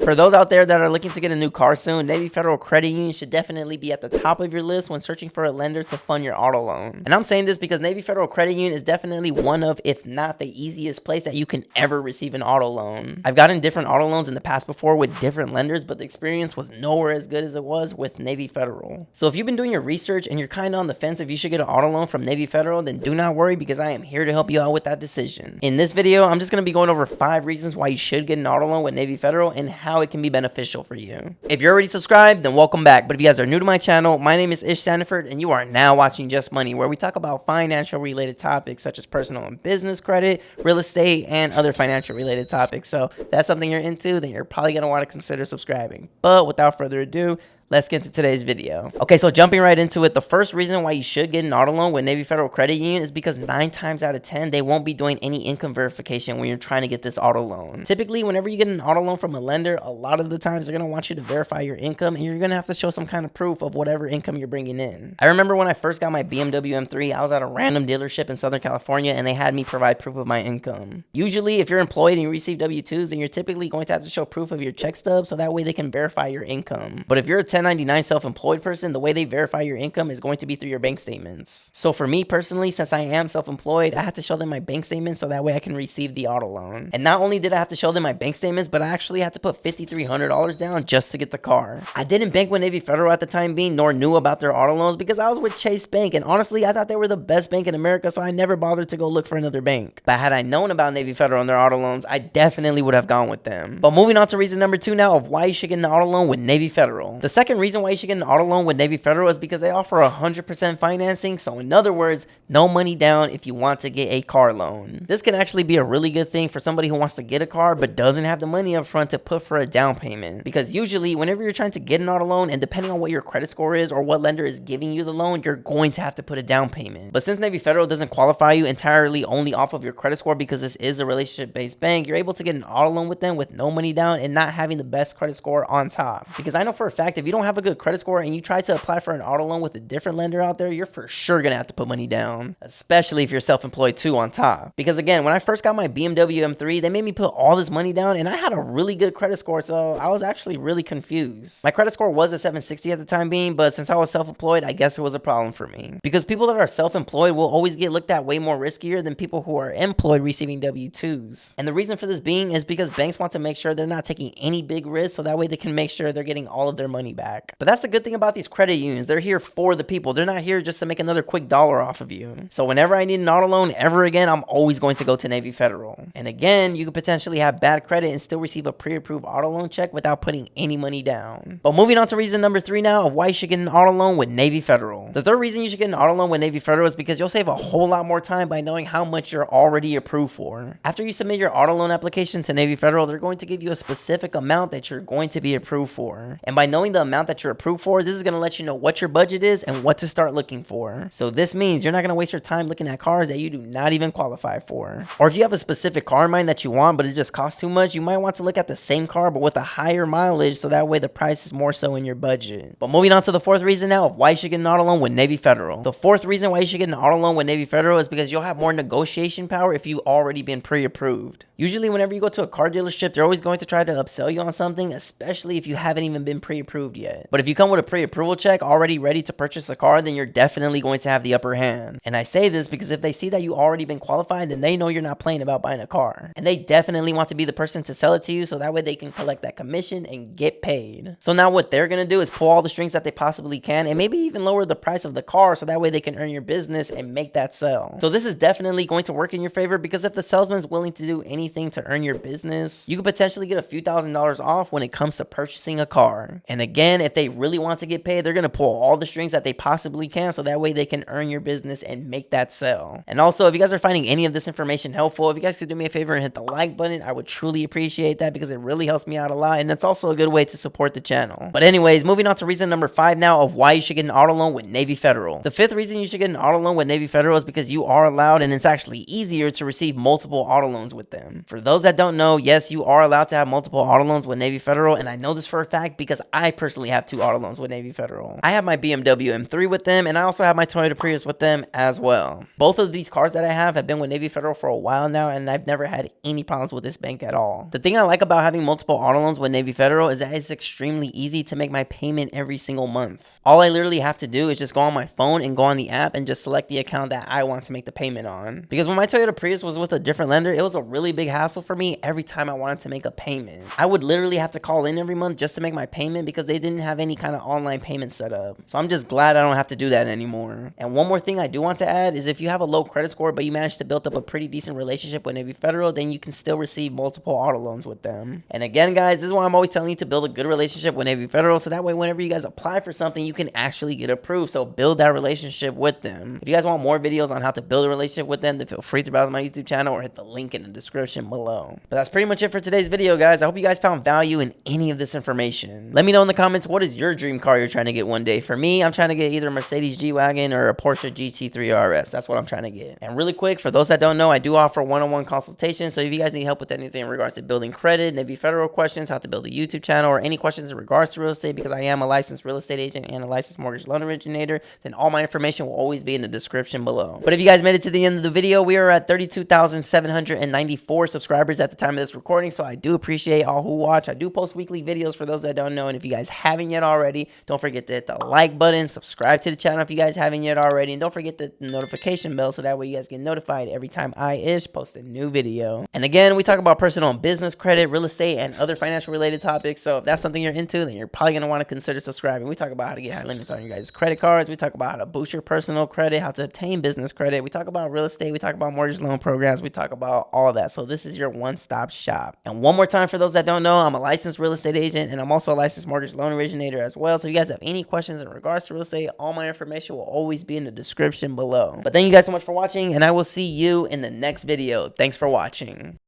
For those out there that are looking to get a new car soon, Navy Federal Credit Union should definitely be at the top of your list when searching for a lender to fund your auto loan. And I'm saying this because Navy Federal Credit Union is definitely one of, if not the easiest place that you can ever receive an auto loan. I've gotten different auto loans in the past before with different lenders, but the experience was nowhere as good as it was with Navy Federal. So if you've been doing your research and you're kind of on the fence if you should get an auto loan from Navy Federal, then do not worry because I am here to help you out with that decision. In this video, I'm just going to be going over 5 reasons why you should get an auto loan with Navy Federal and how it can be beneficial for you. If you're already subscribed, then welcome back. But if you guys are new to my channel, my name is Ismael Sandiford and you are now watching Just Money, where we talk about financial related topics such as personal and business credit, real estate, and other financial related topics. So if that's something you're into, then you're probably going to want to consider subscribing. But without further ado, let's get into today's video. Okay, so jumping right into it, the first reason why you should get an auto loan with Navy Federal Credit Union is because 9 times out of 10, they won't be doing any income verification when you're trying to get this auto loan. Typically, whenever you get an auto loan from a lender, a lot of the times they're going to want you to verify your income and you're going to have to show some kind of proof of whatever income you're bringing in. I remember when I first got my BMW M3, I was at a random dealership in Southern California and they had me provide proof of my income. Usually, if you're employed and you receive W-2s, then you're typically going to have to show proof of your check stub so that way they can verify your income. But if you're a 1099 self-employed person, the way they verify your income is going to be through your bank statements. So for me personally, since I am self-employed, I had to show them my bank statements so that way I can receive the auto loan. And not only did I have to show them my bank statements, but I actually had to put $5,300 down just to get the car. I didn't bank with Navy Federal at the time being, nor knew about their auto loans because I was with Chase Bank, and honestly, I thought they were the best bank in America, so I never bothered to go look for another bank. But had I known about Navy Federal and their auto loans, I definitely would have gone with them. But moving on to reason number 2 now of why you should get an auto loan with Navy Federal. The second reason why you should get an auto loan with Navy Federal is because they offer 100% financing. So in other words, no money down if you want to get a car loan. This can actually be a really good thing for somebody who wants to get a car but doesn't have the money up front to put for a down payment. Because usually whenever you're trying to get an auto loan, and depending on what your credit score is or what lender is giving you the loan, you're going to have to put a down payment. But since Navy Federal doesn't qualify you entirely only off of your credit score, because this is a relationship-based bank, you're able to get an auto loan with them with no money down and not having the best credit score on top. Because I know for a fact, if you don't have a good credit score and you try to apply for an auto loan with a different lender out there, you're for sure gonna have to put money down, especially if you're self-employed too on top. Because again, when I first got my BMW M3, they made me put all this money down and I had a really good credit score, so I was actually really confused. My credit score was a 760 at the time being, but since I was self-employed, I guess it was a problem for me. Because people that are self-employed will always get looked at way more riskier than people who are employed receiving W-2s. And the reason for this being is because banks want to make sure they're not taking any big risks, so that way they can make sure they're getting all of their money back. But that's the good thing about these credit unions. They're here for the people. They're not here just to make another quick dollar off of you. So whenever I need an auto loan ever again, I'm always going to go to Navy Federal. And again, you could potentially have bad credit and still receive a pre-approved auto loan check without putting any money down. But moving on to reason number 3 now of why you should get an auto loan with Navy Federal. The third reason you should get an auto loan with Navy Federal is because you'll save a whole lot more time by knowing how much you're already approved for. After you submit your auto loan application to Navy Federal, they're going to give you a specific amount that you're going to be approved for. And by knowing the amount that you're approved for, this is going to let you know what your budget is and what to start looking for. So this means you're not going to waste your time looking at cars that you do not even qualify for. Or if you have a specific car in mind that you want but it just costs too much, you might want to look at the same car but with a higher mileage, so that way the price is more so in your budget. But moving on to the fourth reason now of why you should get an auto loan with Navy Federal. The fourth reason why you should get an auto loan with Navy Federal is because you'll have more negotiation power if you've already been pre-approved. Usually whenever you go to a car dealership, they're always going to try to upsell you on something, especially if you haven't even been pre-approved yet. But if you come with a pre-approval check already ready to purchase a car, then you're definitely going to have the upper hand. And I say this because if they see that you already been qualified, then they know you're not playing about buying a car. And they definitely want to be the person to sell it to you, so that way they can collect that commission and get paid. So now what they're going to do is pull all the strings that they possibly can and maybe even lower the price of the car, so that way they can earn your business and make that sell. So this is definitely going to work in your favor, because if the salesman is willing to do anything to earn your business, you could potentially get a few $1,000s off when it comes to purchasing a car. And again, if they really want to get paid, they're going to pull all the strings that they possibly can, so that way they can earn your business and make that sell. And also, if you guys are finding any of this information helpful, if you guys could do me a favor and hit the like button, I would truly appreciate that, because it really helps me out a lot, and that's also a good way to support the channel. But anyways, moving on to reason number 5 now of why you should get an auto loan with Navy Federal. The fifth reason you should get an auto loan with Navy Federal is because you are allowed, and it's actually easier to receive multiple auto loans with them. For those that don't know, yes, you are allowed to have multiple auto loans with Navy Federal, and I know this for a fact because I personally definitely have 2 auto loans with Navy Federal. I have my BMW M3 with them, and I also have my Toyota Prius with them as well. Both of these cars that I have been with Navy Federal for a while now, and I've never had any problems with this bank at all. The thing I like about having multiple auto loans with Navy Federal is that it's extremely easy to make my payment every single month. All I literally have to do is just go on my phone and go on the app and just select the account that I want to make the payment on. Because when my Toyota Prius was with a different lender, it was a really big hassle for me every time I wanted to make a payment. I would literally have to call in every month just to make my payment because they didn't have any kind of online payment set up. So I'm just glad I don't have to do that anymore. And one more thing I do want to add is if you have a low credit score but you manage to build up a pretty decent relationship with Navy Federal, then you can still receive multiple auto loans with them. And again, guys, this is why I'm always telling you to build a good relationship with Navy Federal, so that way whenever you guys apply for something, you can actually get approved. So build that relationship with them. If you guys want more videos on how to build a relationship with them, then feel free to browse my YouTube channel or hit the link in the description below. But that's pretty much it for today's video, guys. I hope you guys found value in any of this information. Let me know in the comments, what is your dream car you're trying to get one day? For me, I'm trying to get either a Mercedes G-Wagon or a Porsche GT3 RS. That's what I'm trying to get. And really quick, for those that don't know, I do offer one-on-one consultation. So if you guys need help with anything in regards to building credit, Navy Federal questions, how to build a YouTube channel, or any questions in regards to real estate, because I am a licensed real estate agent and a licensed mortgage loan originator, then all my information will always be in the description below. But if you guys made it to the end of the video, we are at 32,794 subscribers at the time of this recording, so I do appreciate all who watch. I do post weekly videos for those that don't know, and if you guys haven't yet already, don't forget to hit the like button, subscribe to the channel if you guys haven't yet already, and don't forget the notification bell so that way you guys get notified every time I post a new video. And again, we talk about personal and business credit, real estate, and other financial related topics, so if that's something you're into, then you're probably going to want to consider subscribing. We talk about how to get high limits on your guys' credit cards. We talk about how to boost your personal credit, how to obtain business credit. We talk about real estate. We talk about mortgage loan programs. We talk about all that. So this is your one-stop shop. And one more time for those that don't know, I'm a licensed real estate agent, and I'm also a licensed mortgage loan originator as well. So if you guys have any questions in regards to real estate, all my information will always be in the description below. But thank you guys so much for watching, and I will see you in the next video. Thanks for watching.